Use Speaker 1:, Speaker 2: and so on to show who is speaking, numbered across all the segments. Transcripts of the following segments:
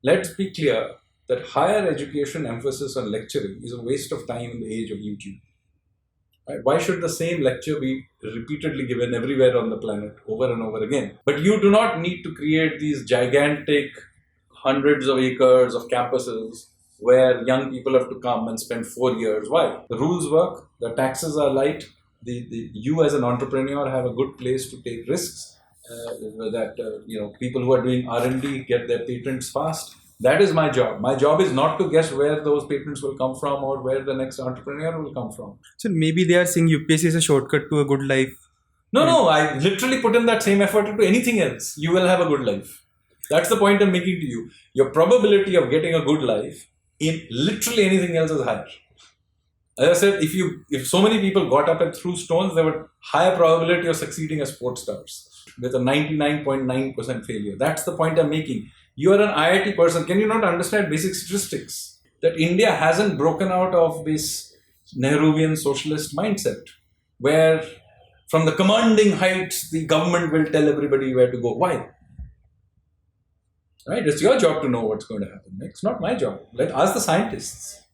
Speaker 1: Let's be clear that higher education emphasis on lecturing is a waste of time in the age of YouTube. Right? Why should the same lecture be repeatedly given everywhere on the planet over and over again? But you do not need to create these gigantic hundreds of acres of campuses where young people have to come and spend 4 years. Why? The rules work, the taxes are light, you as an entrepreneur have a good place to take risks. People who are doing R&D get their patents fast. That is my job. My job is not to guess where those patents will come from or where the next entrepreneur will come from.
Speaker 2: So maybe they are saying UPSC is a shortcut to a good life.
Speaker 1: No, I literally put in that same effort into anything else. You will have a good life. That's the point I'm making to you. Your probability of getting a good life in literally anything else is higher. As I said, if so many people got up and threw stones, there were higher probability of succeeding as sports stars with a 99.9% failure. That's the point I'm making. You are an IIT person. Can you not understand basic statistics? That India hasn't broken out of this Nehruvian socialist mindset where from the commanding heights, the government will tell everybody where to go. Why? Right? It's your job to know what's going to happen next. It's not my job. Ask the scientists.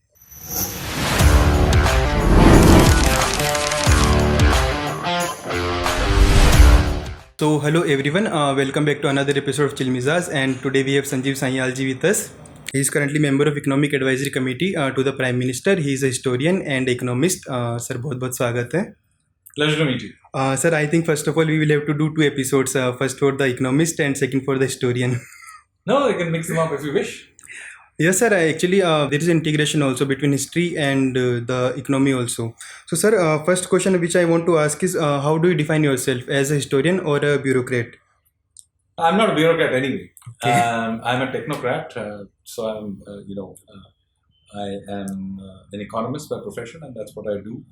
Speaker 2: So hello everyone, welcome back to another episode of Chill Mizaz, and today we have Sanjeev Sanyal ji with us. He is currently member of Economic Advisory Committee to the Prime Minister. He is a historian and economist. Sir, बहुत स्वागत है.
Speaker 1: Pleasure to meet you.
Speaker 2: Sir, I think first of all we will have to do two episodes. First for the economist and second for the historian.
Speaker 1: No, you can mix them up if you wish.
Speaker 2: Yes, sir. Actually, there is integration also between history and the economy also. So, sir, first question which I want to ask is, how do you define yourself, as a historian or a bureaucrat?
Speaker 1: I'm not a bureaucrat anyway.
Speaker 2: Okay.
Speaker 1: I'm a technocrat. So I am an economist by profession, and that's what I do.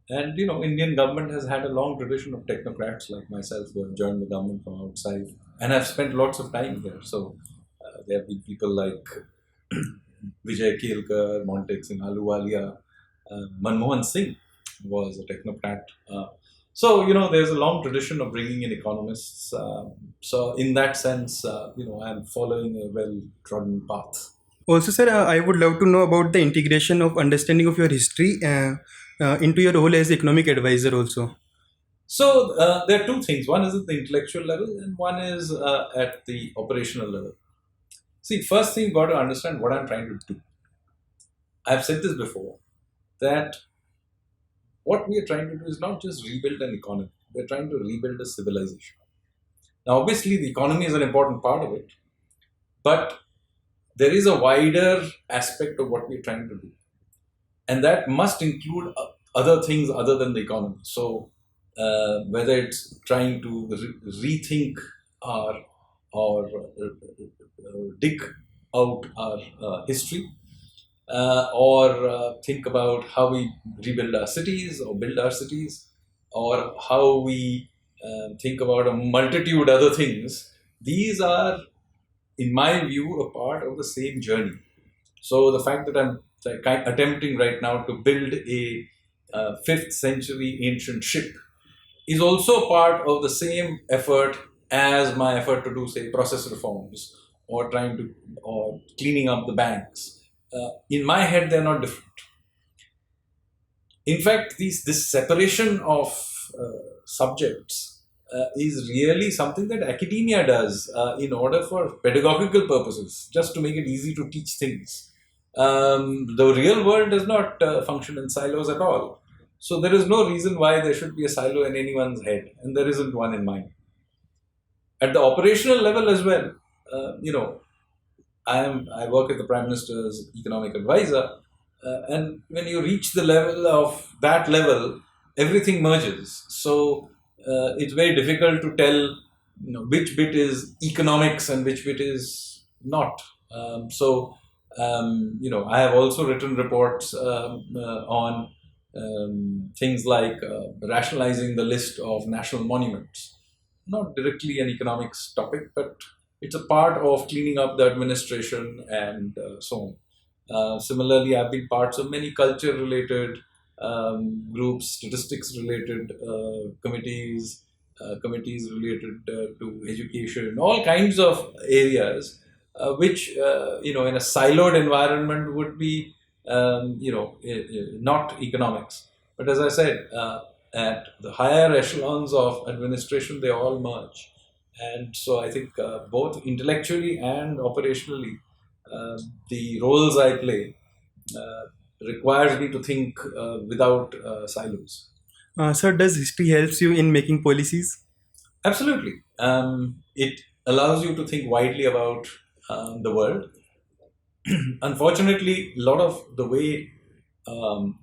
Speaker 1: Indian government has had a long tradition of technocrats like myself who have joined the government from outside, and I've spent lots of time here. So there have been people like Vijay Kelkar, Montek Singh Ahluwalia, Manmohan Singh was a technocrat. There's a long tradition of bringing in economists. So in that sense, I'm following a well-trodden path.
Speaker 2: Also, sir, I would love to know about the integration of understanding of your history into your role as economic advisor also.
Speaker 1: So there are two things. One is at the intellectual level and one is at the operational level. See, first thing you've got to understand what I'm trying to do. I've said this before, that what we are trying to do is not just rebuild an economy. We're trying to rebuild a civilization. Now, obviously, the economy is an important part of it, but there is a wider aspect of what we're trying to do. And that must include other things other than the economy. So, whether it's trying to rethink or dig out our history, or think about how we rebuild our cities or build our cities, or how we think about a multitude other things. These are, in my view, a part of the same journey. So the fact that I'm attempting right now to build a 5th century ancient ship is also part of the same effort as my effort to do, say, process reforms or cleaning up the banks. In my head, they're not different. In fact, this separation of subjects is really something that academia does in order for pedagogical purposes, just to make it easy to teach things. The real world does not function in silos at all. So there is no reason why there should be a silo in anyone's head, and there isn't one in mine. At the operational level as well, I work as the Prime Minister's economic advisor, and when you reach the level of that level, everything merges. So it's very difficult to tell, which bit is economics and which bit is not. I have also written reports on things like rationalizing the list of national monuments. Not directly an economics topic, but it's a part of cleaning up the administration and so on. Similarly, I've been parts of many culture-related groups, statistics-related committees related to education, all kinds of areas which in a siloed environment would be not economics. But as I said, at the higher echelons of administration, they all merge. And so I think both intellectually and operationally, the roles I play uh, requires me to think without silos.
Speaker 2: Sir, does history helps you in making policies?
Speaker 1: Absolutely. It allows you to think widely about the world. Unfortunately, a lot of the way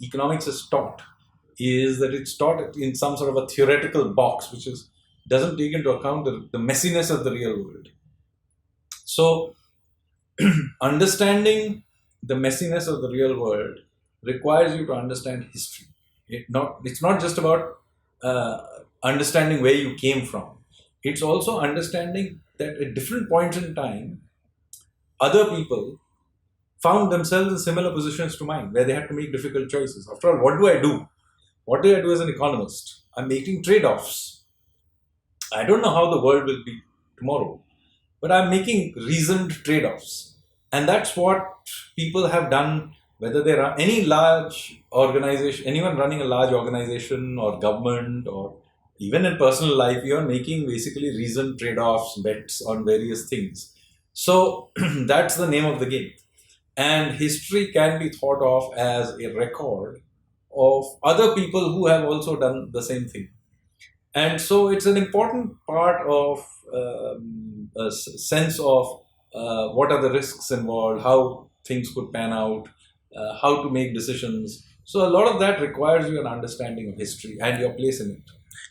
Speaker 1: economics is taught is that it's taught in some sort of a theoretical box, which is doesn't take into account the messiness of the real world. So, understanding the messiness of the real world requires you to understand history. It's not just about uh, understanding where you came from. It's also understanding that at different points in time, other people found themselves in similar positions to mine, where they had to make difficult choices. After all, what do I do? What do I do as an economist? I'm making trade-offs. I don't know how the world will be tomorrow, but I'm making reasoned trade-offs. And that's what people have done, whether there are any large organization, anyone running a large organization or government, or even in personal life, you're making basically reasoned trade-offs, bets on various things. So that's the name of the game. And history can be thought of as a record of other people who have also done the same thing. And so it's an important part of sense of what are the risks involved, how things could pan out, how to make decisions. So a lot of that requires you an understanding of history and your place in it.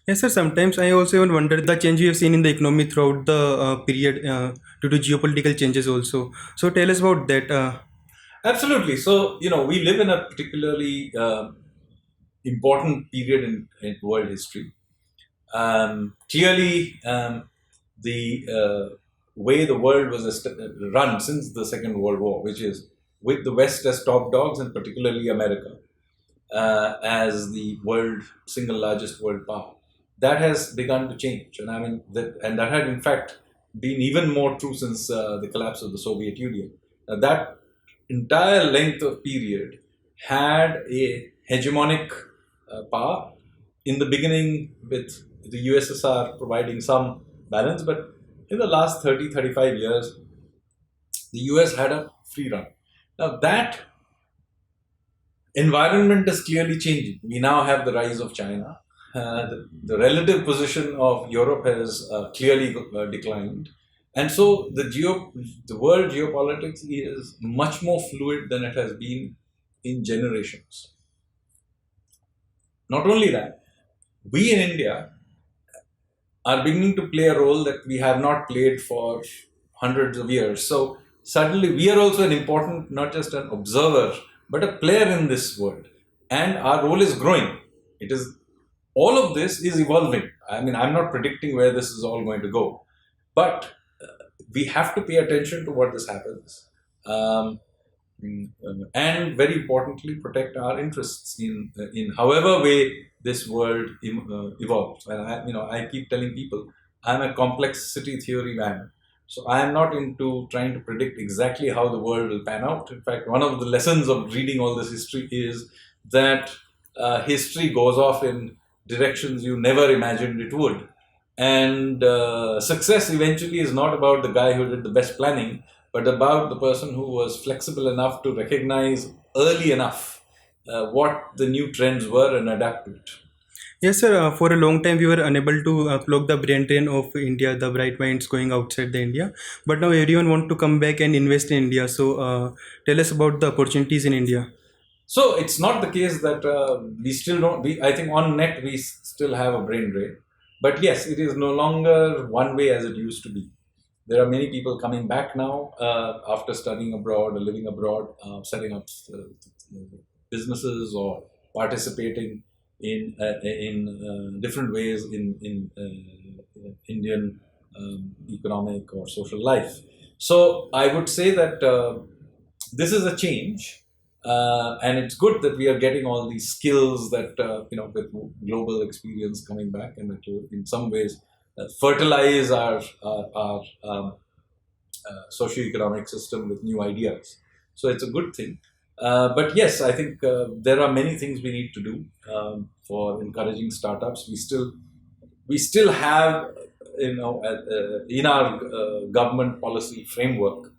Speaker 2: Yes, sir. Sometimes I also even wonder the change we have seen in the economy throughout the period due to geopolitical changes also. So tell us about that.
Speaker 1: Absolutely. So, we live in a particularly important period in world history. Clearly, the way the world was run since the Second World War, which is with the West as top dogs, and particularly America as the world single largest world power, that has begun to change. And I mean, that had in fact been even more true since the collapse of the Soviet Union. That entire length of period had a hegemonic power in the beginning, with the USSR providing some balance, but in the last 30-35 years, the US had a free run. Now, that environment is clearly changing. We now have the rise of China. The relative position of Europe has clearly declined. And so the world geopolitics is much more fluid than it has been in generations. Not only that, we in India are beginning to play a role that we have not played for hundreds of years. So suddenly we are also an important, not just an observer, but a player in this world. And our role is growing. It is all of this is evolving. I mean, I'm not predicting where this is all going to go, but we have to pay attention to what this happens. And very importantly, protect our interests in however way this world evolves. And I keep telling people, I'm a complexity theory man. So I am not into trying to predict exactly how the world will pan out. In fact, one of the lessons of reading all this history is that history goes off in directions you never imagined it would. And success eventually is not about the guy who did the best planning, but about the person who was flexible enough to recognize early enough what the new trends were and adapt to it.
Speaker 2: Yes, sir. For a long time, we were unable to clock the brain drain of India, the bright minds going outside the India. But now everyone want to come back and invest in India. So tell us about the opportunities in India.
Speaker 1: So it's not the case that we still don't. I think on net we still have a brain drain, but yes, it is no longer one way as it used to be. There are many people coming back now after studying abroad or living abroad, setting up businesses or participating in different ways in Indian economic or social life. So I would say that this is a change, and it's good that we are getting all these skills that with global experience coming back, and it will in some ways fertilize our socio-economic system with new ideas. So it's a good thing. But yes, I think there are many things we need to do for encouraging startups. We still have, in our government policy framework,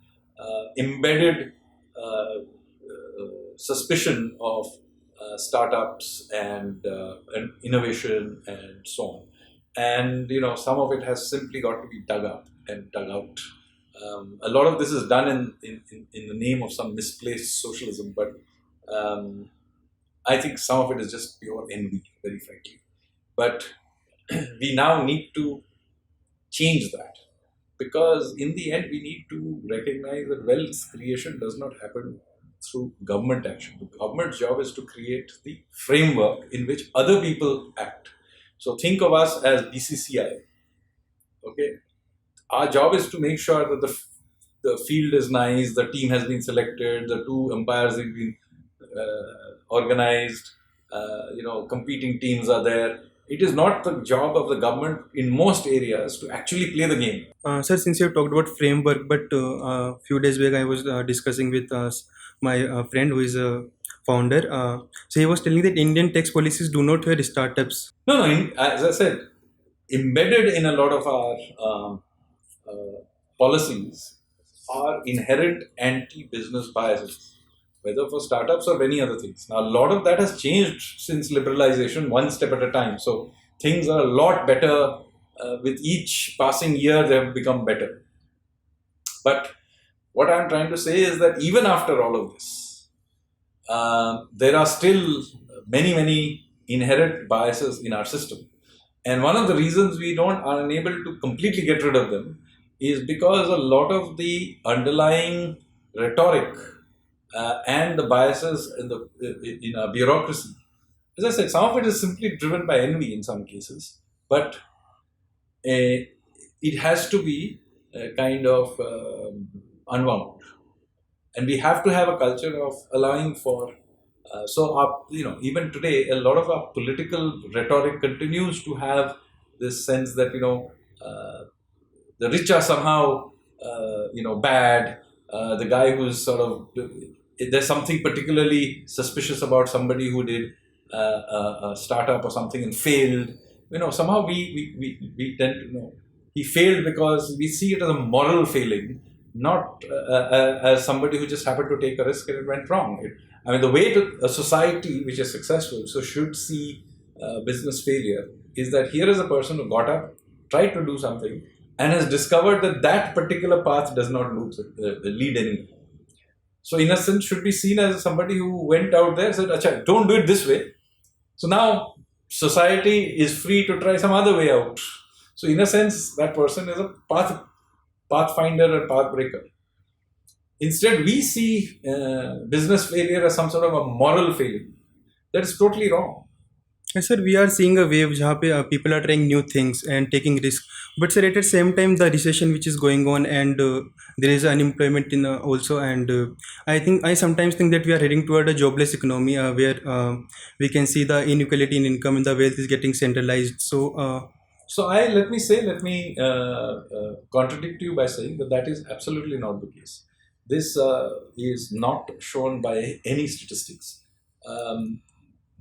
Speaker 1: embedded suspicion of startups and innovation and so on. And some of it has simply got to be dug up and dug out. A lot of this is done in the name of some misplaced socialism, but um, I think some of it is just pure envy, very frankly. But we now need to change that, because in the end we need to recognize that wealth creation does not happen through government action. The government's job is to create the framework in which other people act. So think of us as BCCI. Okay, our job is to make sure that the field is nice, the team has been selected, the two umpires have been organized, competing teams are there. It is not the job of the government in most areas to actually play the game.
Speaker 2: Sir, since you have talked about framework, but a few days back I was discussing with my friend who is a founder. So he was telling that Indian tax policies do not favor startups.
Speaker 1: No, no, as I said, embedded in a lot of our policies are inherent anti-business biases, whether for startups or many other things. Now, a lot of that has changed since liberalization, one step at a time. So things are a lot better. With each passing year, they have become better. But what I'm trying to say is that even after all of this, there are still many, many inherent biases in our system. And one of the reasons we are unable to completely get rid of them is because a lot of the underlying rhetoric and the biases in our bureaucracy, as I said, some of it is simply driven by envy in some cases, but it has to be kind of unwound, and we have to have a culture of allowing for. Even today, a lot of our political rhetoric continues to have this sense that the rich are somehow bad. The guy who's sort of, there's something particularly suspicious about somebody who did a startup or something and failed. Somehow we tend to he failed because we see it as a moral failing, not as somebody who just happened to take a risk and it went wrong. The way to a society which is successful should see business failure is that here is a person who got up, tried to do something, and has discovered that that particular path does not lead anywhere. So in a sense, should be seen as somebody who went out there and said, "Acha, don't do it this way." So now society is free to try some other way out. So in a sense, that person is a pathfinder and pathbreaker. Instead, we see business failure as some sort of a moral failure. That is totally wrong.
Speaker 2: Yes, sir, we are seeing a wave जहाँ पे people are trying new things and taking risks. But sir, at the same time, the recession which is going on and there is unemployment in also, and I sometimes think that we are heading toward a jobless economy where we can see the inequality in income and the wealth is getting centralized.
Speaker 1: So let me contradict you by saying that is absolutely not the case. This is not shown by any statistics.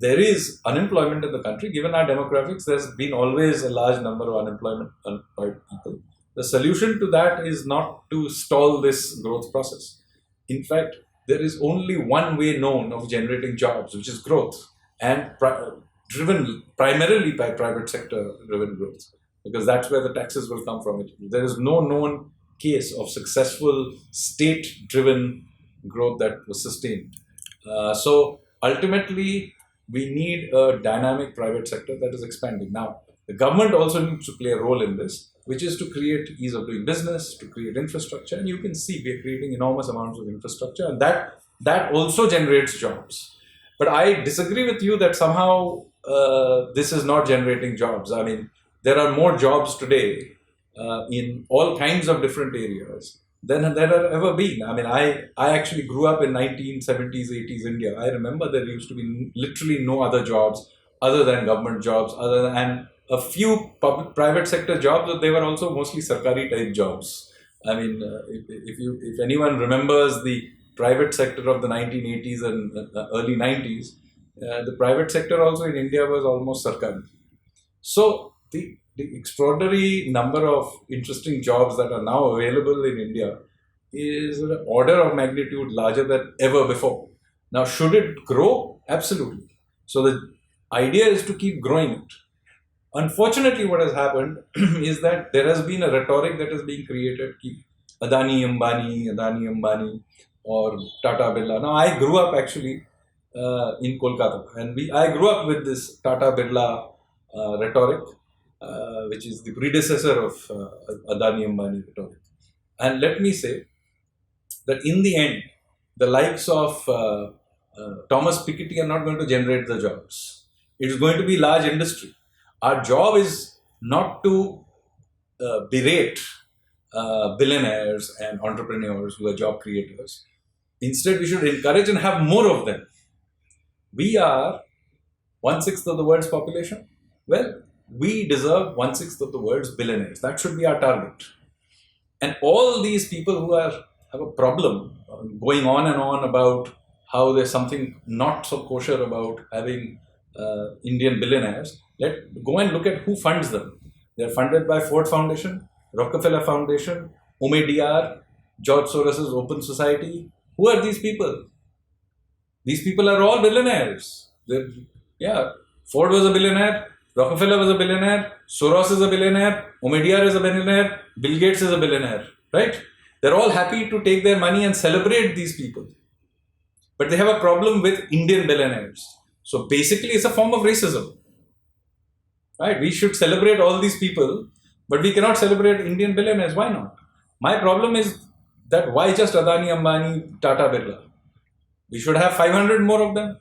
Speaker 1: There is unemployment in the country. Given our demographics, there's been always a large number of unemployed people. The solution to that is not to stall this growth process. In fact, there is only one way known of generating jobs, which is growth, and driven primarily by private sector driven growth, because that's where the taxes will come from. There is no known case of successful state driven growth that was sustained. So ultimately, we need a dynamic private sector that is expanding. Now, the government also needs to play a role in this, which is to create ease of doing business, to create infrastructure. And you can see we are creating enormous amounts of infrastructure, and that also generates jobs. But I disagree with you that somehow this is not generating jobs. There are more jobs today in all kinds of different areas than there have ever been. I actually grew up in 1970s, 80s India. I remember there used to be literally no other jobs other than government jobs, and a few private sector jobs, but they were also mostly sarkari type jobs. I mean, if anyone remembers the private sector of the 1980s and early 90s, the private sector also in India was almost sarkari. So the extraordinary number of interesting jobs that are now available in India is an order of magnitude larger than ever before. Now, should it grow? Absolutely. So the idea is to keep growing it. Unfortunately, what has happened is that there has been a rhetoric that is being created. Ki Adani Ambani, or Tata Birla. Now, I grew up actually in Kolkata, and I grew up with this Tata Birla rhetoric, which is the predecessor of Adani Ambani rhetoric. And let me say that in the end, the likes of Thomas Piketty are not going to generate the jobs. It is going to be large industry. Our job is not to berate billionaires and entrepreneurs who are job creators. Instead, we should encourage and have more of them. We are 1/6 of the world's population. Well, we deserve 1/6 of the world's billionaires. That should be our target. And all these people who have a problem going on and on about how there's something not so kosher about having Indian billionaires, go and look at who funds them. They're funded by Ford Foundation, Rockefeller Foundation, UMEDR, George Soros's Open Society. Who are these people? These people are all billionaires. Ford was a billionaire, Rockefeller was a billionaire, Soros is a billionaire, UMEDR is a billionaire, Bill Gates is a billionaire, right? They're all happy to take their money and celebrate these people. But they have a problem with Indian billionaires. So basically, it's a form of racism. Right? We should celebrate all these people, but we cannot celebrate Indian billionaires. Why not? My problem is that why just Adani, Ambani, Tata, Birla? We should have 500 more of them.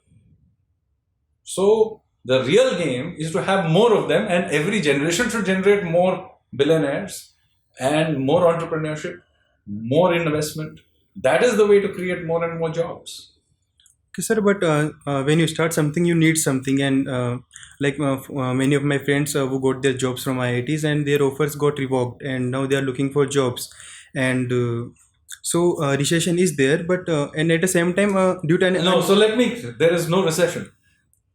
Speaker 1: So the real game is to have more of them, and every generation should generate more billionaires and more entrepreneurship, more investment. That is the way to create more and more jobs.
Speaker 2: Okay, sir, but when you start something, you need something, and many of my friends who got their jobs from IITs and their offers got revoked, and now they are looking for jobs, and recession is there, but and at the same time, due to
Speaker 1: there is no recession.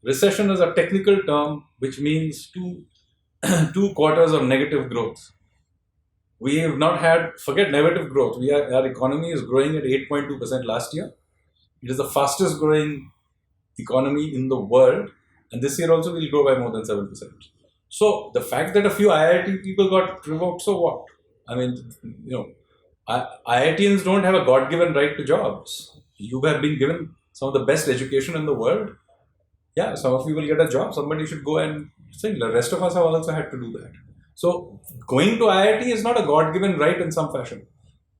Speaker 1: Recession is a technical term which means two quarters of negative growth. We have not had, forget negative growth. Our economy is growing at 8.2% last year. It is the fastest growing economy in the world, and this year also will grow by more than 7%. So the fact that a few IIT people got revoked, so what? I mean, IITians don't have a God-given right to jobs. You have been given some of the best education in the world. Yeah, some of you will get a job. Somebody should go and sing. The rest of us have also had to do that. So going to IIT is not a God-given right in some fashion.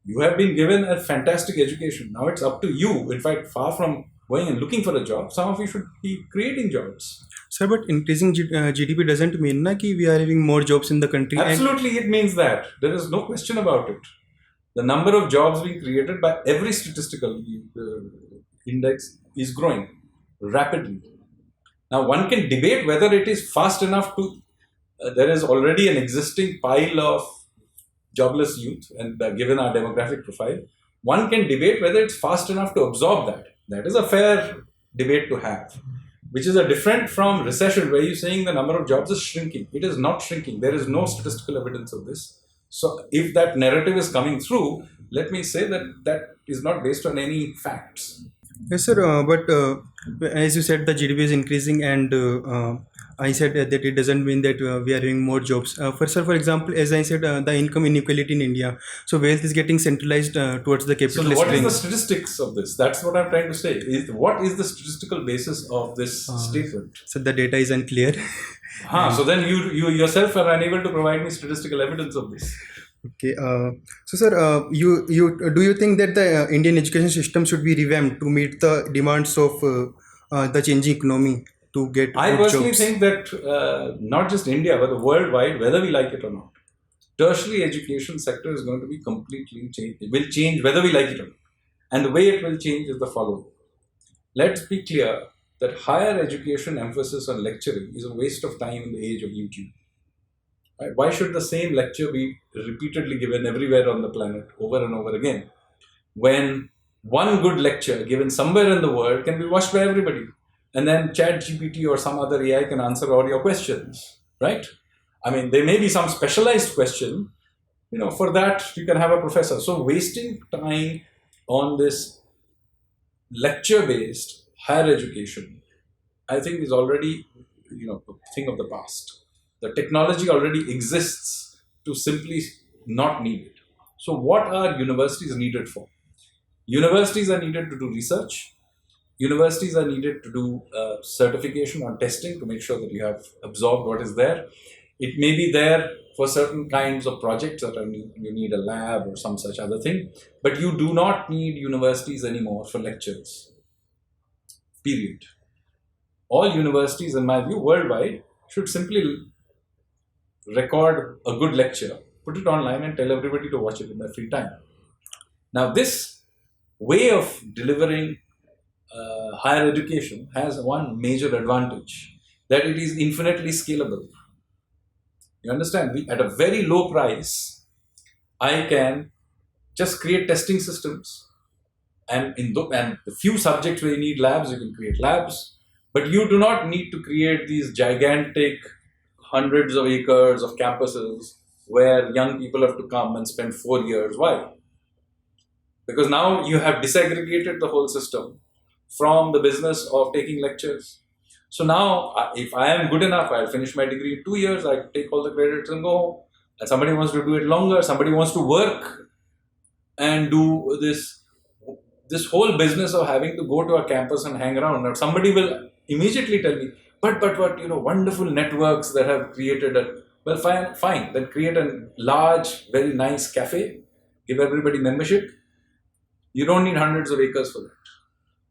Speaker 1: You have been given a fantastic education. Now it's up to you. In fact, far from going and looking for a job, some of you should be creating jobs.
Speaker 2: Sir, but increasing GDP doesn't mean that we are having more jobs in the country.
Speaker 1: Absolutely, it means that. There is no question about it. The number of jobs being created by every statistical index is growing rapidly. Now, one can debate whether it is fast enough to. There is already an existing pile of jobless youth, and given our demographic profile, one can debate whether it's fast enough to absorb that. That is a fair debate to have, which is a different from recession, where you're saying the number of jobs is shrinking. It is not shrinking. There is no statistical evidence of this. So if that narrative is coming through, let me say that is not based on any facts.
Speaker 2: Yes, sir. But as you said, the GDP is increasing, and I said that it doesn't mean that we are having more jobs. For example, as I said, the income inequality in India. So wealth is getting centralized towards the capitalist.
Speaker 1: So what is the statistics of this? That's what I'm trying to say. What is the statistical basis of this statement?
Speaker 2: So the data is unclear.
Speaker 1: So then you yourself are unable to provide me statistical evidence of this.
Speaker 2: Okay. So, sir, you do you think that the Indian education system should be revamped to meet the demands of the changing economy to get
Speaker 1: I
Speaker 2: good
Speaker 1: personally
Speaker 2: jobs?
Speaker 1: think that not just India, but the worldwide, whether we like it or not, tertiary education sector is going to be completely changed. It will change whether we like it or not. And the way it will change is the following. Let's be clear that higher education emphasis on lecturing is a waste of time in the age of YouTube. Right? Why should the same lecture be repeatedly given everywhere on the planet over and over again, when one good lecture given somewhere in the world can be watched by everybody, and then Chat GPT or some other AI can answer all your questions, right? I mean, there may be some specialized question, for that you can have a professor. So wasting time on this lecture-based higher education, I think, is already, a thing of the past. The technology already exists to simply not need it. So what are universities needed for? Universities are needed to do research. Universities are needed to do certification on testing to make sure that you have absorbed what is there. It may be there for certain kinds of projects that you need a lab or some such other thing, but you do not need universities anymore for lectures. Period. All universities, in my view, worldwide, should simply record a good lecture, put it online, and tell everybody to watch it in their free time. Now, this way of delivering higher education has one major advantage, that it is infinitely scalable. You understand? At a very low price, I can just create testing systems, and and the few subjects where you need labs, you can create labs, but you do not need to create these gigantic hundreds of acres of campuses where young people have to come and spend 4 years. Why? Because now you have disaggregated the whole system from the business of taking lectures. So now, if I am good enough, I'll finish my degree in 2 years, I take all the credits and go home. And somebody wants to do it longer, somebody wants to work and do this whole business of having to go to a campus and hang around. Now somebody will immediately tell me, but wonderful networks that have created a, well, fine, then create a large, very nice cafe, give everybody membership. You don't need hundreds of acres for that.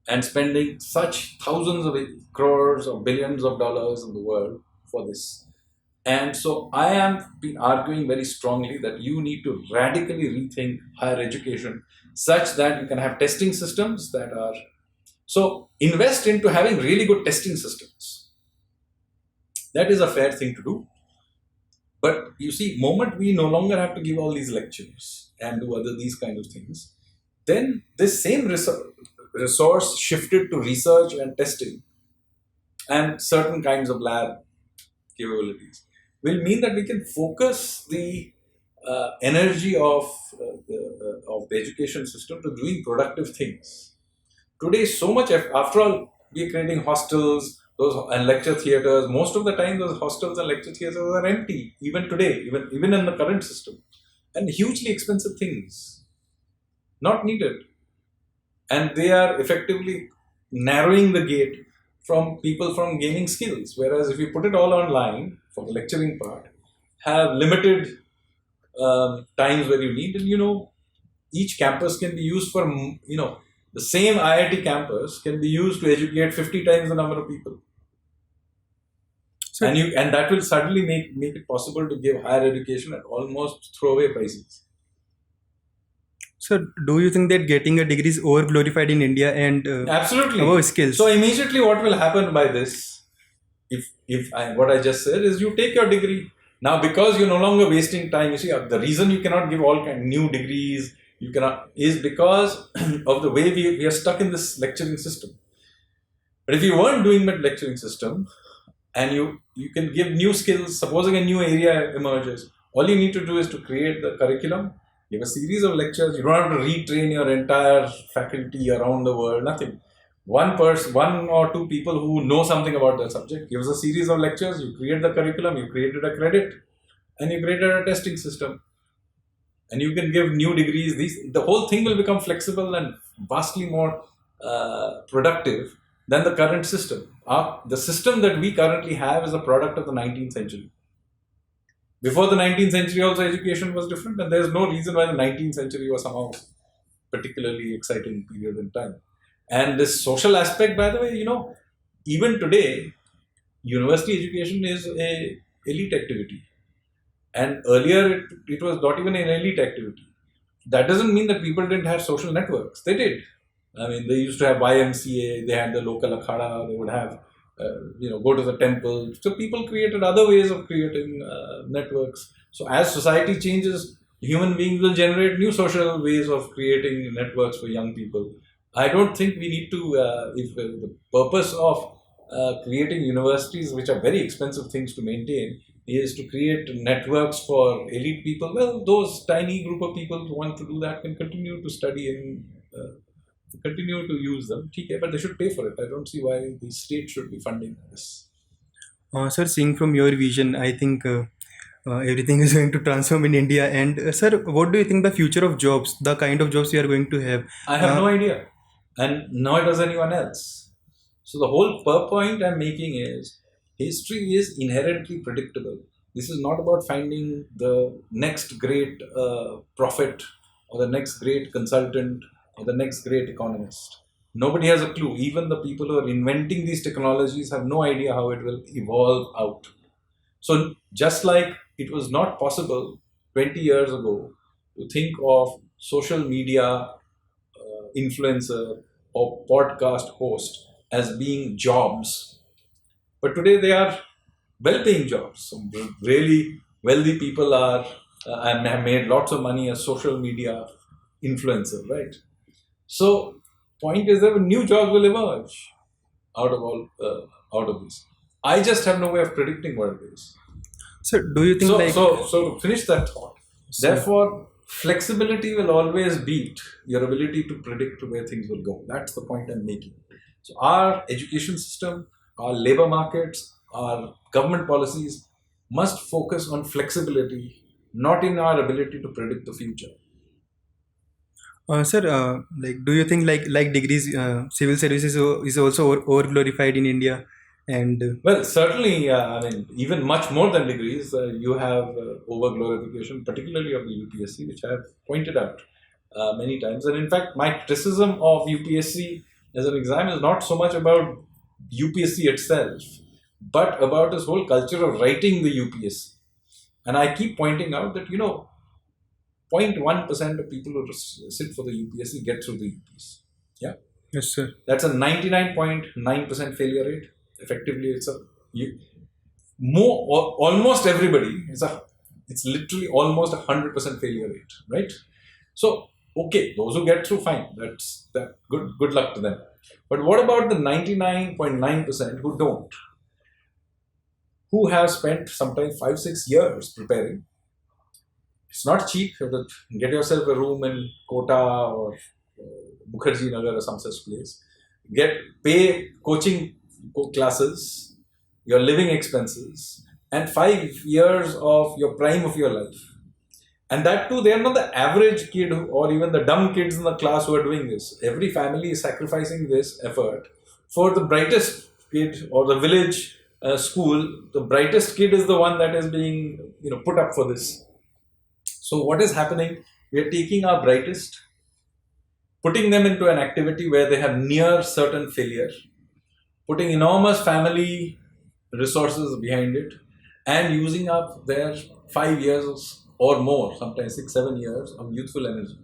Speaker 1: And spending such thousands of crores or billions of dollars in the world for this. And so I am arguing very strongly that you need to radically rethink higher education such that you can have testing systems that are, so invest into having really good testing systems. That is a fair thing to do. But you see, moment we no longer have to give all these lectures and do these kind of things, then this same resource shifted to research and testing and certain kinds of lab capabilities will mean that we can focus the energy of the education system to doing productive things. Today, so much, after all, we are creating hostels and lecture theaters. Most of the time, those hostels and lecture theaters are empty, even today, even in the current system. And hugely expensive things, not needed. And they are effectively narrowing the gate from people from gaining skills. Whereas if you put it all online for the lecturing part, have limited times where you need, and each campus can be used for, the same IIT campus can be used to educate 50 times the number of people. So, and that will suddenly make it possible to give higher education at almost throwaway prices.
Speaker 2: So, do you think that getting a degree is overglorified in India and
Speaker 1: absolutely
Speaker 2: about skills?
Speaker 1: So immediately, what will happen by this? What I just said is, you take your degree now because you're no longer wasting time. You see, the reason you cannot give all kind of new degrees is because of the way we are stuck in this lecturing system. But if you weren't doing that lecturing system, and you can give new skills, supposing a new area emerges, all you need to do is to create the curriculum. Give a series of lectures. You don't have to retrain your entire faculty around the world, nothing. One or two people who know something about the subject gives a series of lectures, you create the curriculum, you created a credit, and you created a testing system. And you can give new degrees. The whole thing will become flexible and vastly more productive than the current system. The system that we currently have is a product of the 19th century. Before the 19th century also education was different, and there's no reason why the 19th century was somehow particularly exciting period in time. And this social aspect, by the way, even today, university education is a elite activity. And earlier it was not even an elite activity. That doesn't mean that people didn't have social networks. They did. I mean, they used to have YMCA, they had the local akhada, they would have go to the temple. So people created other ways of creating networks. So as society changes, human beings will generate new social ways of creating networks for young people. I don't think we need to, if the purpose of creating universities, which are very expensive things to maintain, is to create networks for elite people. Well, those tiny group of people who want to do that can continue to study and continue to use them. Okay, but they should pay for it. I don't see why the state should be funding this.
Speaker 2: Sir, seeing from your vision, I think everything is going to transform in India. And sir, what do you think the future of jobs, the kind of jobs we are going to have?
Speaker 1: I have no idea, and nor does anyone else. So the whole point I'm making is history is inherently predictable. This is not about finding the next great prophet or the next great consultant or the next great economist. Nobody has a clue. Even the people who are inventing these technologies have no idea how it will evolve out. So just like it was not possible 20 years ago to think of social media influencer or podcast host as being jobs, but today they are well-paying jobs. So really wealthy people are and have made lots of money as social media influencer, right? So point is that new jobs will emerge out of this. I just have no way of predicting what it is.
Speaker 2: Sir, do you think
Speaker 1: So to finish that thought, therefore, flexibility will always beat your ability to predict where things will go. That's the point I'm making. So our education system, our labor markets, our government policies must focus on flexibility, not in our ability to predict the future.
Speaker 2: Sir, do you think degrees, civil services is also over glorified in India? And
Speaker 1: Well, certainly, I mean, even much more than degrees, you have over glorification, particularly of the UPSC, which I have pointed out many times. And in fact, my criticism of UPSC as an exam is not so much about UPSC itself, but about this whole culture of writing the UPSC. And I keep pointing out that, 0.1% of people who sit for the UPSC get through the UPSC. Yeah.
Speaker 2: yes, sir.
Speaker 1: That's a 99.9% failure rate. Effectively, it's almost everybody it's literally almost 100% failure rate, right? So okay, those who get through, fine, that's that good luck to them. But what about the 99.9% who don't, who have spent sometimes 5-6 years preparing? It's not cheap. You have to get yourself a room in Kota or Mukherjee Nagar or some such place, pay coaching classes, your living expenses, and 5 years of your prime of your life. And that too, they are not the average kid or even the dumb kids in the class who are doing this. Every family is sacrificing this effort for the brightest kid or the village school. The brightest kid is the one that is being put up for this. So what is happening? We are taking our brightest, putting them into an activity where they have near certain failure, putting enormous family resources behind it, and using up their 5 years or more, sometimes 6-7 years of youthful energy.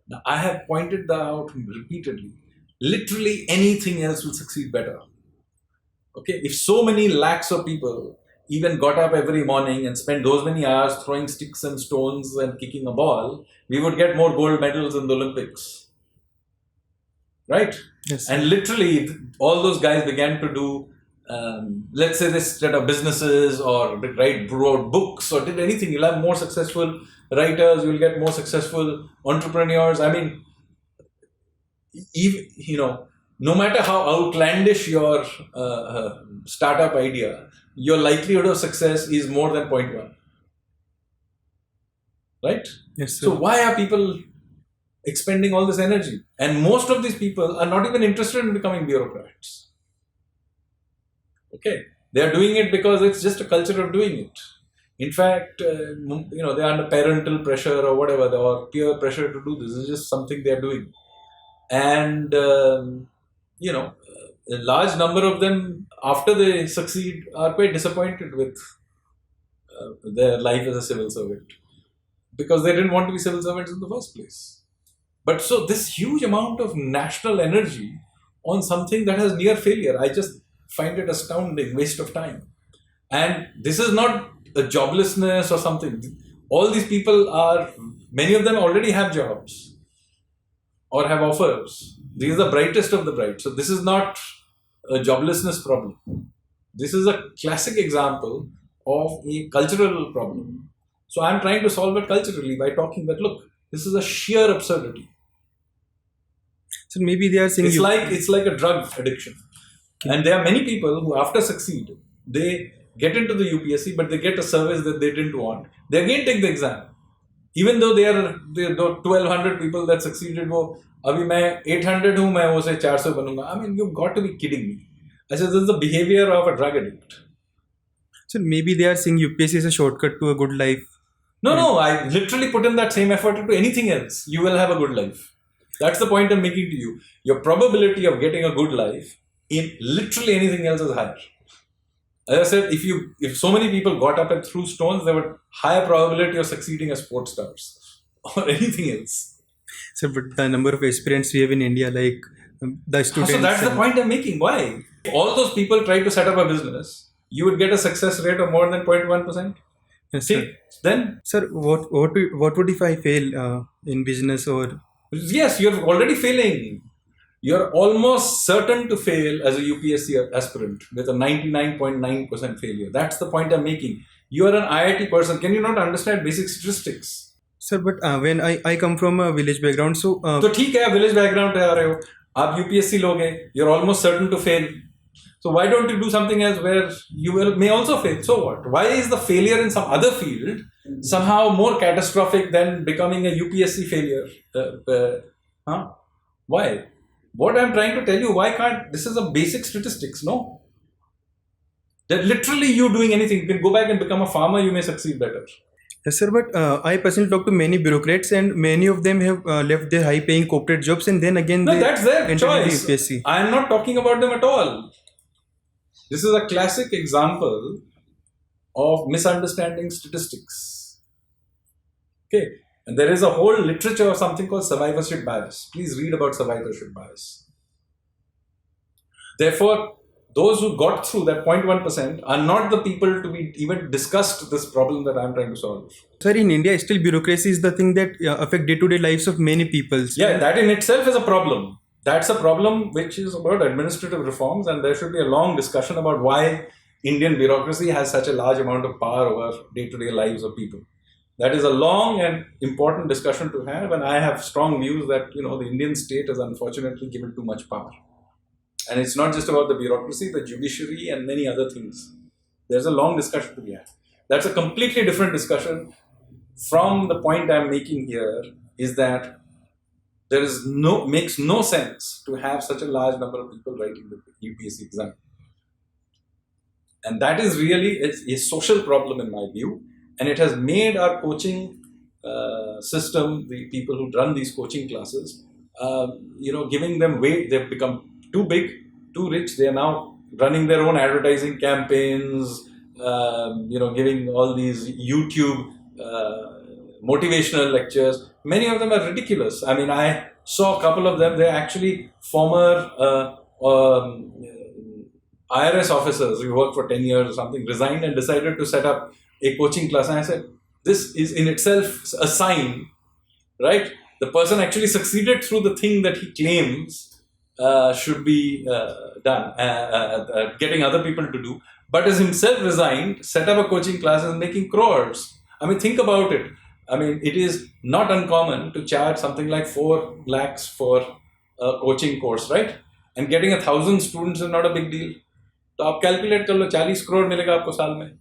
Speaker 1: Now, I have pointed that out repeatedly. Literally anything else will succeed better. Okay, if so many lakhs of people even got up every morning and spent those many hours throwing sticks and stones and kicking a ball, we would get more gold medals in the Olympics. Right?
Speaker 2: Yes.
Speaker 1: And literally, all those guys began to do, let's say, they set up businesses or wrote books or did anything. You'll have more successful writers, you'll get more successful entrepreneurs. I mean, even, no matter how outlandish your startup idea, your likelihood of success is more than 0.1. Right?
Speaker 2: Yes, sir.
Speaker 1: So why are people expending all this energy? And most of these people are not even interested in becoming bureaucrats. Okay, they are doing it because it's just a culture of doing it. In fact, they are under parental pressure or whatever, or peer pressure to do this. It's just something they are doing. And, a large number of them, after they succeed, are quite disappointed with their life as a civil servant because they didn't want to be civil servants in the first place. But so this huge amount of national energy on something that has near failure, I just find it astounding, waste of time. And this is not a joblessness or something. All these people are, many of them already have jobs or have offers. These are the brightest of the bright. So this is not a joblessness problem. This is a classic example of a cultural problem. So I'm trying to solve it culturally by talking that, look, this is a sheer absurdity.
Speaker 2: So maybe they are saying
Speaker 1: it's like a drug addiction. And there are many people who, after succeed, they get into the UPSC, but they get a service that they didn't want. They again take the exam. Even though there are 1200 people that succeeded, wo, abhi main 800 hu, main wo se 400 banunga. I mean, you've got to be kidding me. I said, this is the behavior of a drug addict.
Speaker 2: So maybe they are saying UPSC is a shortcut to a good life.
Speaker 1: No, I literally put in that same effort into anything else. You will have a good life. That's the point I'm making to you. Your probability of getting a good life in literally anything else is higher. As I said, if so many people got up and threw stones, there were higher probability of succeeding as sports stars or anything else.
Speaker 2: So, but the number of aspirants we have in India, like the students.
Speaker 1: So that's the point I'm making. Why? If all those people try to set up a business, you would get a success rate of more than 0.1%.
Speaker 2: Yes,
Speaker 1: See,
Speaker 2: sir.
Speaker 1: then
Speaker 2: Sir, what would if I fail in business or?
Speaker 1: yes, you're already failing. You're almost certain to fail as a UPSC aspirant with a 99.9% failure. That's the point I'm making. You are an IIT person. Can you not understand basic statistics?
Speaker 2: Sir, but when I come from a village background, so
Speaker 1: तो ठीक है, village background पे आ रहे हो, आप UPSC लोगे, you're almost certain to fail. So why don't you do something else where you may also fail? So what? Why is the failure in some other field somehow more catastrophic than becoming a UPSC failure? Why? What I'm trying to tell you, why can't, this is a basic statistics, no? That literally you doing anything, you can go back and become a farmer, you may succeed better.
Speaker 2: yes, sir. But I personally talk to many bureaucrats, and many of them have left their high-paying corporate jobs, and then again
Speaker 1: No,
Speaker 2: they
Speaker 1: that's their
Speaker 2: entered into
Speaker 1: choice.
Speaker 2: UPSC.
Speaker 1: I am not talking about them at all. This is a classic example of misunderstanding statistics. Okay. And there is a whole literature of something called survivorship bias. Please read about survivorship bias. Therefore, those who got through that 0.1% are not the people to be even discussed this problem that I'm trying to solve.
Speaker 2: Sir, in India, still bureaucracy is the thing that affect day-to-day lives of many people.
Speaker 1: Yeah, that in itself is a problem. That's a problem which is about administrative reforms, and there should be a long discussion about why Indian bureaucracy has such a large amount of power over day-to-day lives of people. That is a long and important discussion to have, and I have strong views that the Indian state has unfortunately given too much power. And it's not just about the bureaucracy, the judiciary and many other things. There's a long discussion to be had. That's a completely different discussion from the point I'm making here, is that makes no sense to have such a large number of people writing the UPSC exam. And that is really a social problem in my view. And it has made our coaching system, the people who run these coaching classes, giving them weight. They've become too big, too rich. They are now running their own advertising campaigns, giving all these YouTube motivational lectures. Many of them are ridiculous. I mean, I saw a couple of them. They're actually former IRS officers who worked for 10 years or something, resigned and decided to set up a coaching class. And I said, this is in itself a sign, right? The person actually succeeded through the thing that he claims should be done, getting other people to do, but has himself resigned, set up a coaching class and making crores. I mean, think about it. I mean, it is not uncommon to charge something like 4 lakhs for a coaching course, right? And getting 1,000 students is not a big deal. तो आप calculate कर लो 40 करोड़ मिलेगा आपको साल में.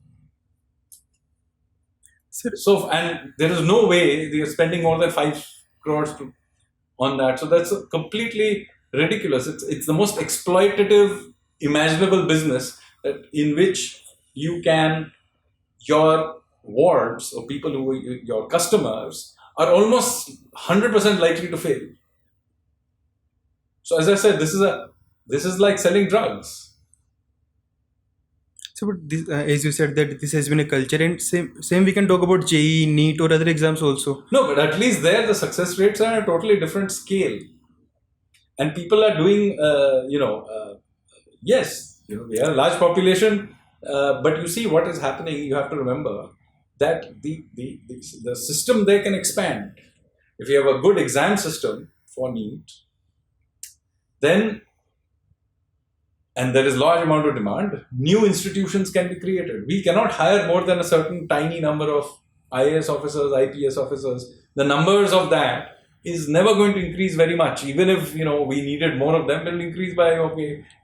Speaker 1: So, and there is no way they are spending more than 5 crores on that. So that's completely ridiculous. It's the most exploitative imaginable business in which your wards or people who are your customers are almost 100% likely to fail. So as I said, this is like selling drugs.
Speaker 2: So, but this, as you said that this has been a culture, and same we can talk about JEE, NEET or other exams also.
Speaker 1: No, but at least there the success rates are on a totally different scale. And people are doing, yes, We are a large population, but you see what is happening. You have to remember that the system there can expand. If you have a good exam system for NEET, then and there is large amount of demand, new institutions can be created. We cannot hire more than a certain tiny number of IAS officers, IPS officers. The numbers of that is never going to increase very much. Even if we needed more of them, it'll increase by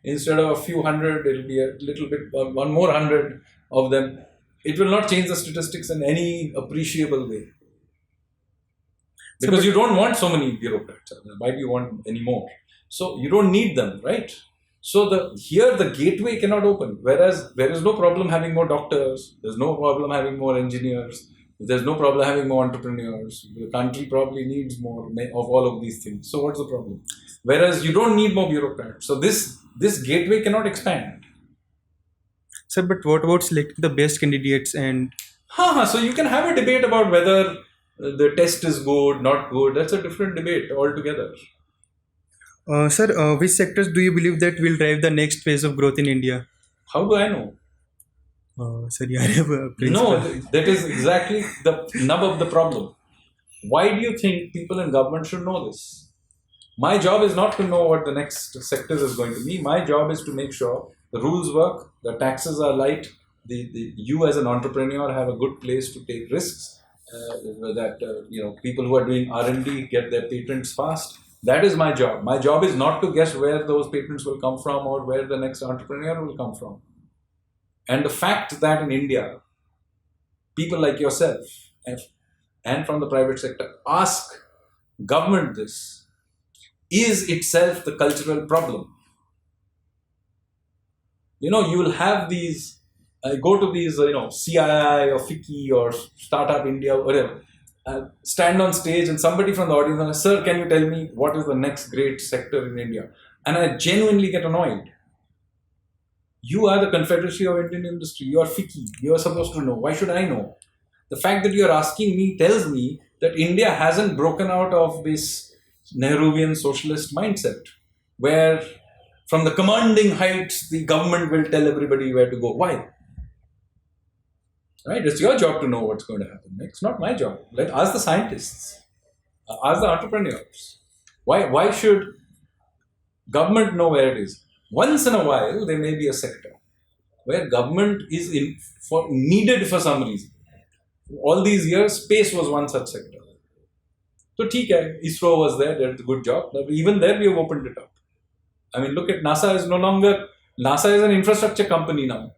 Speaker 1: instead of a few hundred, it'll be a little bit one more hundred of them. It will not change the statistics in any appreciable way. Because you don't want so many bureaucrats. Why do you want any more? So you don't need them, right? So here the gateway cannot open. Whereas there is no problem having more doctors, there's no problem having more engineers, there's no problem having more entrepreneurs. The country probably needs more of all of these things. So what's the problem? Whereas you don't need more bureaucrats. So this gateway cannot expand.
Speaker 2: Sir, but what about selecting the best candidates and?
Speaker 1: So you can have a debate about whether the test is good, not good. That's a different debate altogether.
Speaker 2: Sir, which sectors do you believe that will drive the next phase of growth in India?
Speaker 1: How do I know?
Speaker 2: Sir, you have a principle.
Speaker 1: No, that is exactly the nub of the problem. Why do you think people in government should know this? My job is not to know what the next sector is going to be. My job is to make sure the rules work, the taxes are light, you as an entrepreneur have a good place to take risks, people who are doing R&D get their patents fast. That is my job. My job is not to guess where those patents will come from or where the next entrepreneur will come from. And the fact that in India, people like yourself and from the private sector ask government this is itself the cultural problem. You will have these, go to these, CII or FICCI or Startup India, whatever. Stand on stage and somebody from the audience says, "Sir, can you tell me what is the next great sector in India?" And I genuinely get annoyed. You are the Confederacy of Indian Industry. You are FICCI. You are supposed to know. Why should I know? The fact that you are asking me tells me that India hasn't broken out of this Nehruvian socialist mindset, where from the commanding heights, the government will tell everybody where to go. Why? Right? It's your job to know what's going to happen. It's not my job. Ask the scientists. Ask the entrepreneurs. Why should government know where it is? Once in a while, there may be a sector where government is needed for some reason. All these years, space was one such sector. So, ISRO was there, did a good job. Even there, we have opened it up. I mean, look at NASA NASA is an infrastructure company now,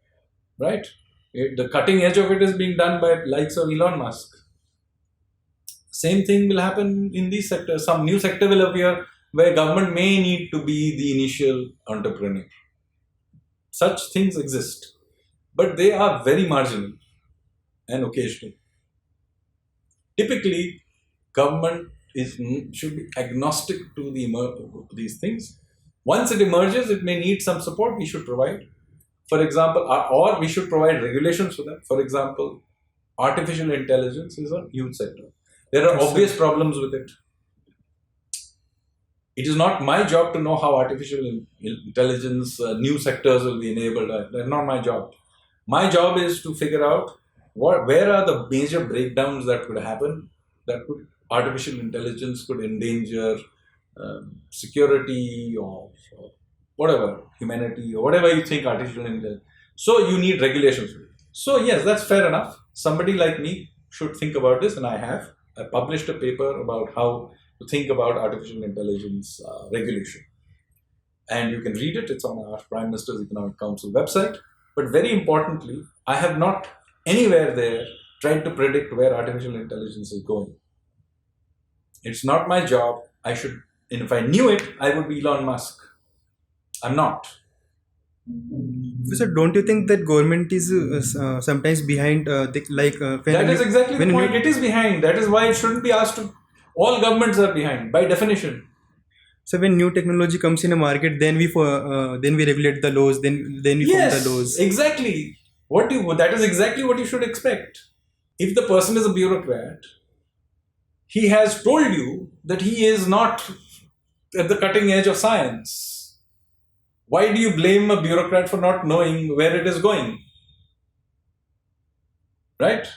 Speaker 1: right? The cutting edge of it is being done by likes of Elon Musk. Same thing will happen in these sectors. Some new sector will appear where government may need to be the initial entrepreneur. Such things exist, but they are very marginal and occasional. Typically, government should be agnostic to these things. Once it emerges, it may need some support, we should provide. For example, or we should provide regulations for that. For example, artificial intelligence is a huge sector. There are obvious problems with it. It is not my job to know how artificial intelligence, new sectors will be enabled. That's not my job. My job is to figure out where are the major breakdowns that could happen, artificial intelligence could endanger security or whatever, humanity or whatever you think artificial intelligence. So you need regulations. So yes, that's fair enough. Somebody like me should think about this, and I published a paper about how to think about artificial intelligence regulation. And you can read it. It's on our Prime Minister's Economic Council website. But very importantly, I have not anywhere there tried to predict where artificial intelligence is going. It's not my job. And if I knew it, I would be Elon Musk. I'm not.
Speaker 2: So don't you think that government is sometimes behind?
Speaker 1: That is exactly the point. It is behind. That is why it shouldn't be asked to. All governments are behind by definition.
Speaker 2: So when new technology comes in a market, then we regulate the laws. Then we form the laws.
Speaker 1: Exactly. That is exactly what you should expect. If the person is a bureaucrat, he has told you that he is not at the cutting edge of science. Why do you blame a bureaucrat for not knowing where it is going? Right?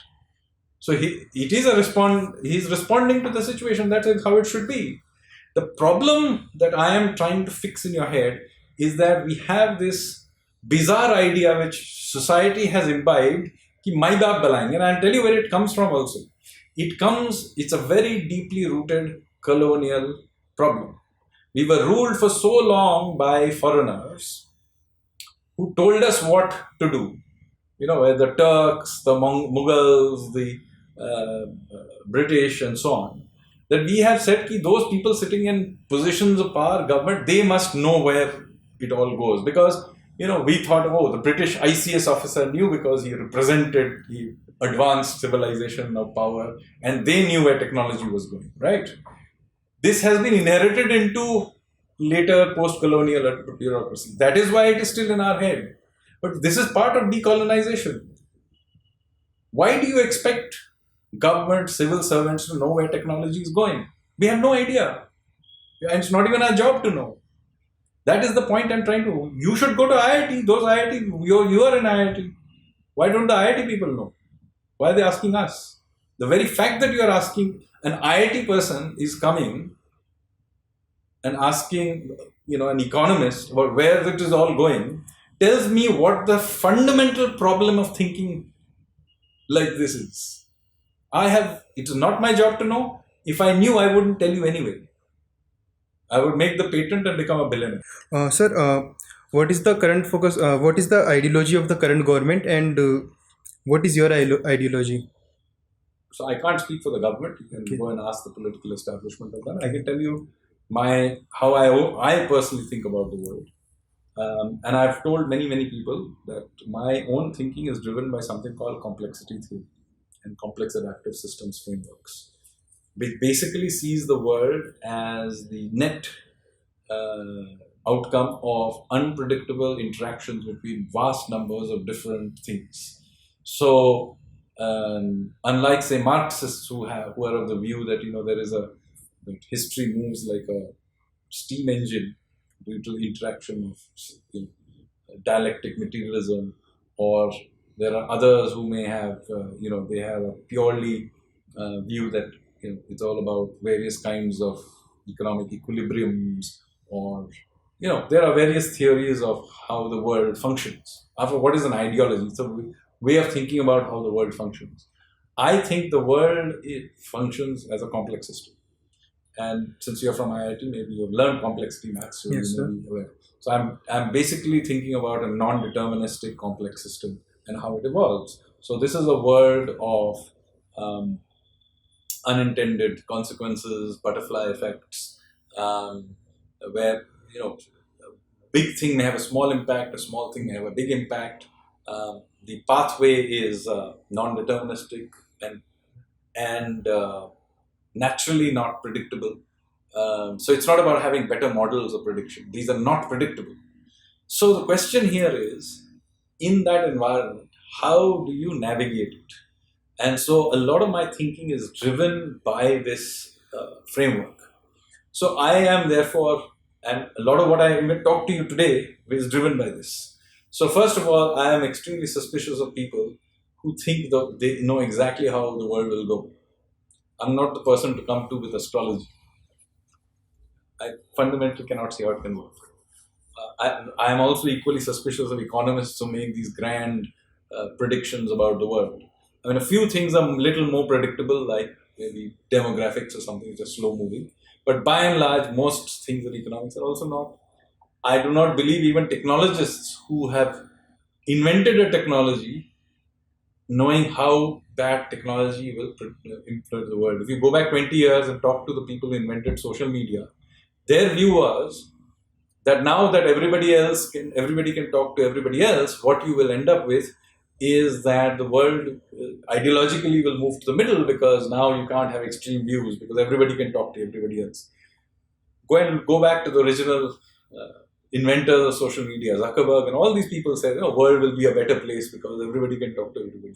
Speaker 1: So he's responding to the situation. That is how it should be. The problem that I am trying to fix in your head is that we have this bizarre idea which society has imbibed, ki mai baap balayenge, and I'll tell you where it comes from also. It's a very deeply rooted colonial problem. We were ruled for so long by foreigners who told us what to do. The Turks, the Mughals, the British, and so on, that we have said that those people sitting in positions of power, government, they must know where it all goes. Because, we thought, oh, the British ICS officer knew because he represented the advanced civilization of power and they knew where technology was going, right? This has been inherited into later post-colonial bureaucracy. That is why it is still in our head. But this is part of decolonization. Why do you expect government, civil servants to know where technology is going? We have no idea. And it's not even our job to know. That is the point I'm trying to. You should go to IIT. Those IIT, you are in IIT. Why don't the IIT people know? Why are they asking us? The very fact that you are asking, an IIT person is coming and asking, an economist about where it is all going, tells me what the fundamental problem of thinking like this is. It is not my job to know. If I knew, I wouldn't tell you anyway. I would make the patent and become a billionaire.
Speaker 2: Sir, what is the current focus? What is the ideology of the current government, and what is your ideology?
Speaker 1: So I can't speak for the government. You can go and ask the political establishment of that. I can tell you how I personally think about the world. And I've told many people that my own thinking is driven by something called complexity theory and complex adaptive systems frameworks, which basically sees the world as the net outcome of unpredictable interactions between vast numbers of different things. So, unlike say Marxists who are of the view that there is that history moves like a steam engine due to the interaction of dialectic materialism, or there are others who may have they have a purely view that it's all about various kinds of economic equilibriums, or there are various theories of how the world functions. What is an ideology? It's a way of thinking about how the world functions. I think the world functions as a complex system. And since you're from IIT, maybe you've learned complexity maths, so
Speaker 2: Yes,
Speaker 1: you may be aware. So I'm basically thinking about a non-deterministic complex system and how it evolves. So this is a world of unintended consequences, butterfly effects, where a big thing may have a small impact, a small thing may have a big impact. The pathway is non-deterministic and naturally not predictable. So it's not about having better models of prediction. These are not predictable. So the question here is, in that environment, how do you navigate it? And so a lot of my thinking is driven by this framework. So I am therefore, and a lot of what I may talk to you today is driven by this. So first of all, I am extremely suspicious of people who think that they know exactly how the world will go. I'm not the person to come to with astrology. I fundamentally cannot see how it can work. I am also equally suspicious of economists who make these grand predictions about the world. I mean, a few things are a little more predictable, like maybe demographics or something which are slow moving. But by and large, most things in economics are also not. I do not believe even technologists who have invented a technology, knowing how that technology will influence the world. If you go back 20 years and talk to the people who invented social media, their view was that now that everybody can talk to everybody else, what you will end up with is that the world ideologically will move to the middle, because now you can't have extreme views because everybody can talk to everybody else. Go back to the original inventors of social media, Zuckerberg, and all these people said, the world will be a better place because everybody can talk to everybody.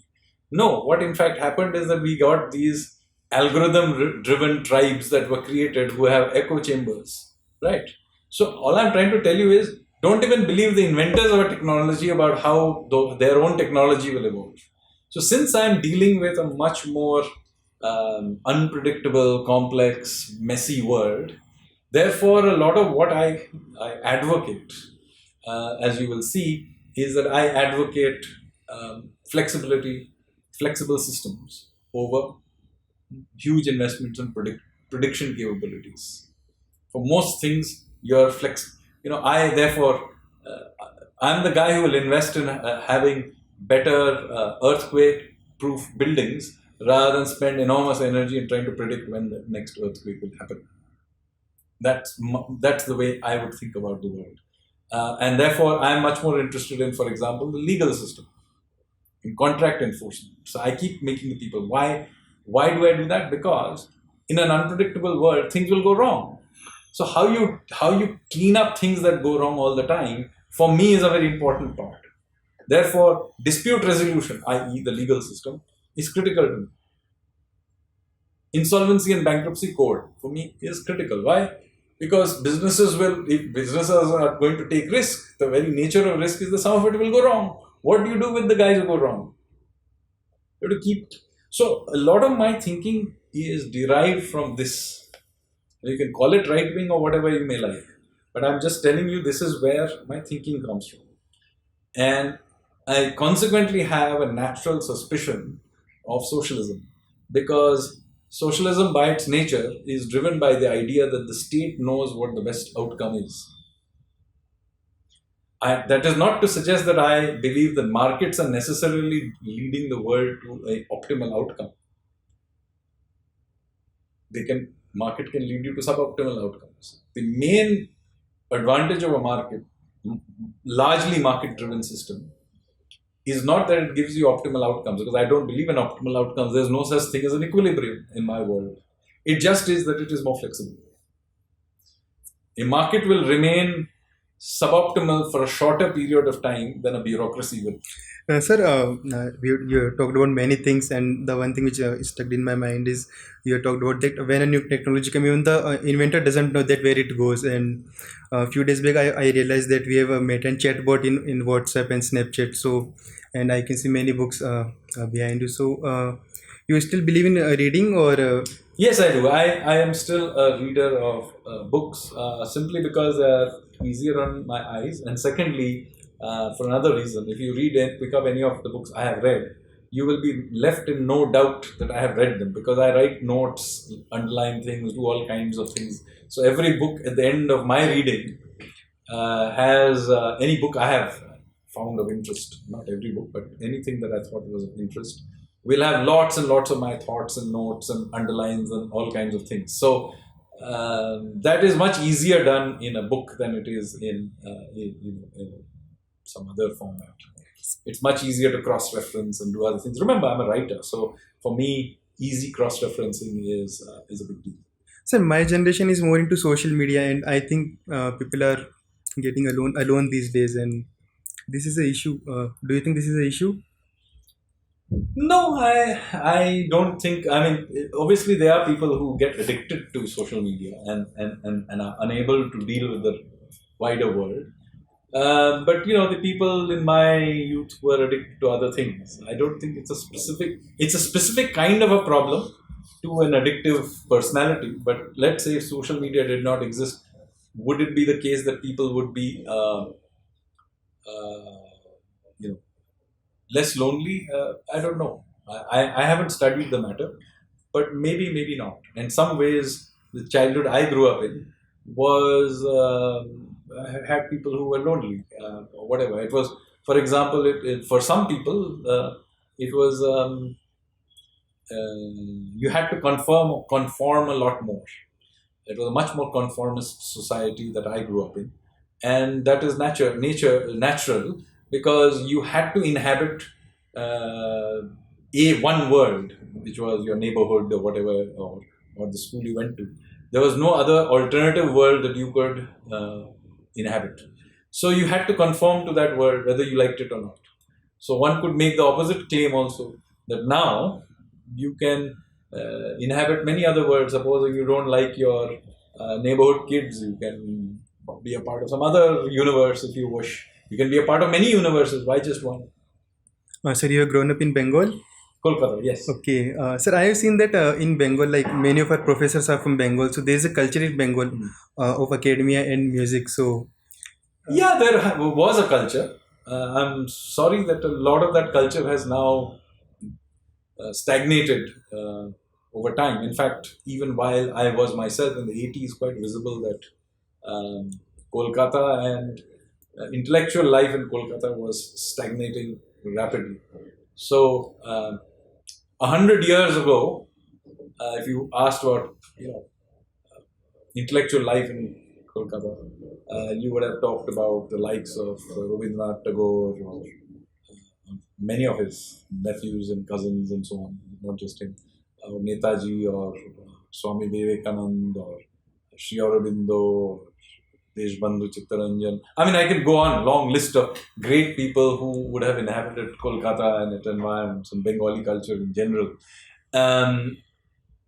Speaker 1: No, what in fact happened is that we got these algorithm-driven tribes that were created who have echo chambers, right? So all I'm trying to tell you is, don't even believe the inventors of a technology about how their own technology will evolve. So since I'm dealing with a much more unpredictable, complex, messy world, therefore a lot of what I advocate, as you will see, is that I advocate flexibility, flexible systems over huge investments in prediction capabilities. For most things, you're flex. I therefore, I'm the guy who will invest in having better earthquake-proof buildings rather than spend enormous energy in trying to predict when the next earthquake will happen. That's the way I would think about the world, and therefore I'm much more interested in, for example, the legal system, in contract enforcement. So I keep making the people, why do I do that? Because in an unpredictable world, things will go wrong. So how you clean up things that go wrong all the time, for me, is a very important part. Therefore, dispute resolution, i.e., the legal system, is critical to me. Insolvency and bankruptcy code, for me, is critical. Why? Because if businesses are going to take risk, the very nature of risk is that some of it will go wrong. What do you do with the guys who go wrong? You have to keep. So a lot of my thinking is derived from this. You can call it right wing or whatever you may like, but I'm just telling you this is where my thinking comes from, and I consequently have a natural suspicion of socialism, because socialism by its nature is driven by the idea that the state knows what the best outcome is. That is not to suggest that I believe that markets are necessarily leading the world to an optimal outcome. Market can lead you to suboptimal outcomes. The main advantage of a market, largely market-driven system, is not that it gives you optimal outcomes, because I don't believe in optimal outcomes. There's no such thing as an equilibrium in my world. It just is that it is more flexible. A market will remain suboptimal for a shorter period of time than a bureaucracy will.
Speaker 2: Sir, you talked about many things, and the one thing which is stuck in my mind is you talked about that when a new technology comes, even the inventor doesn't know that where it goes. And a few days back, I realized that we have a meta and chatbot in WhatsApp and Snapchat. So, and I can see many books behind you. So, you still believe in reading or?
Speaker 1: Yes, I do. I am still a reader of books, simply because they are easier on my eyes, and secondly, for another reason. If you read and pick up any of the books I have read, you will be left in no doubt that I have read them, because I write notes, underline things, do all kinds of things. So every book at the end of my reading has any book I have found of interest, not every book, but anything that I thought was of interest, will have lots and lots of my thoughts and notes and underlines and all kinds of things. So that is much easier done in a book than it is in some other format. It's much easier to cross-reference and do other things. Remember, I'm a writer, so for me, easy cross-referencing is a big deal.
Speaker 2: Sir, my generation is more into social media, and I think people are getting alone these days, and this is an issue. Do you think this is an issue?
Speaker 1: No, I don't think. I mean, obviously, there are people who get addicted to social media and are unable to deal with the wider world. But the people in my youth were addicted to other things. I don't think it's a specific kind of a problem to an addictive personality. But let's say if social media did not exist, would it be the case that people would be less lonely? I don't know. I haven't studied the matter, but maybe not. In some ways, the childhood I grew up in was had people who were lonely, or whatever. It was, for example, for some people, it was you had to conform a lot more. It was a much more conformist society that I grew up in, and that is natural, because you had to inhabit one world, which was your neighborhood or whatever, or the school you went to. There was no other alternative world that you could inhabit. So you had to conform to that world, whether you liked it or not. So one could make the opposite claim also, that now you can inhabit many other worlds. Supposing you don't like your neighborhood kids, you can be a part of some other universe if you wish. You can be a part of many universes. Why just one?
Speaker 2: Sir, you have grown up in Bengal?
Speaker 1: Kolkata, yes.
Speaker 2: Okay. Sir, I have seen that in Bengal, like many of our professors are from Bengal. So there is a culture in Bengal of academia and music. So,
Speaker 1: Yeah, there was a culture. I'm sorry that a lot of that culture has now stagnated over time. In fact, even while I was myself in the 80s, quite visible that Kolkata and intellectual life in Kolkata was stagnating rapidly. So, 100 years ago, if you asked about intellectual life in Kolkata, you would have talked about the likes of Rabindranath Tagore or many of his nephews and cousins and so on, not just him, or Netaji or Swami Vivekanand or Sri Aurobindo or Deshbandhu Chittaranjan. I mean, I can go on, long list of great people who would have inhabited Kolkata and its environments and Bengali culture in general. Um,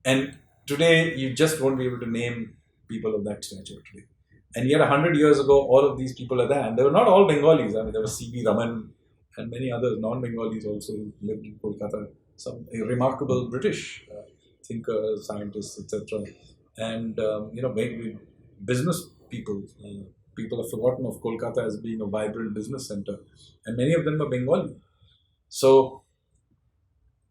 Speaker 1: and today, you just won't be able to name people of that stature today. And yet, 100 years ago, all of these people are there. And they were not all Bengalis. I mean, there was C.V. Raman and many others, non-Bengalis also who lived in Kolkata. Some remarkable British thinkers, scientists, etc. And, maybe business people. People have forgotten of Kolkata as being a vibrant business center. And many of them are Bengali. So,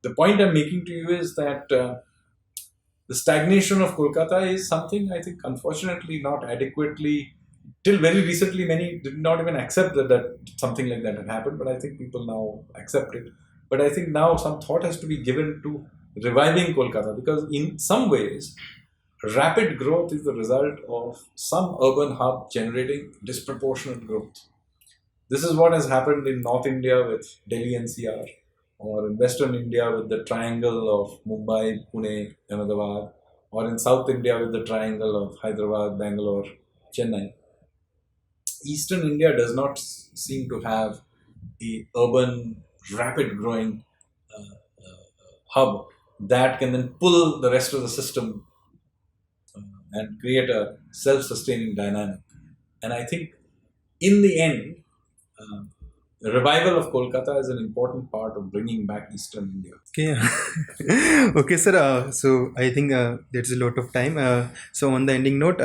Speaker 1: the point I'm making to you is that the stagnation of Kolkata is something I think, unfortunately, not adequately. Till very recently, many did not even accept that something like that had happened, but I think people now accept it. But I think now some thought has to be given to reviving Kolkata because, in some ways, rapid growth is the result of some urban hub generating disproportionate growth. This is what has happened in North India with Delhi NCR, or in Western India with the triangle of Mumbai, Pune, Ahmedabad, or in South India with the triangle of Hyderabad, Bangalore, Chennai. Eastern India does not seem to have a urban, rapid growing hub that can then pull the rest of the system and create a self-sustaining dynamic. And I think in the end, the revival of Kolkata is an important part of bringing back Eastern India.
Speaker 2: okay. Okay, sir. So I think that's a lot of time. So on the ending note,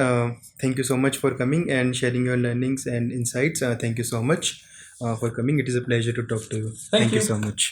Speaker 2: thank you so much for coming and sharing your learnings and insights. Thank you so much for coming. It is a pleasure to talk to you.
Speaker 1: Thank
Speaker 2: You
Speaker 1: you.
Speaker 2: so much.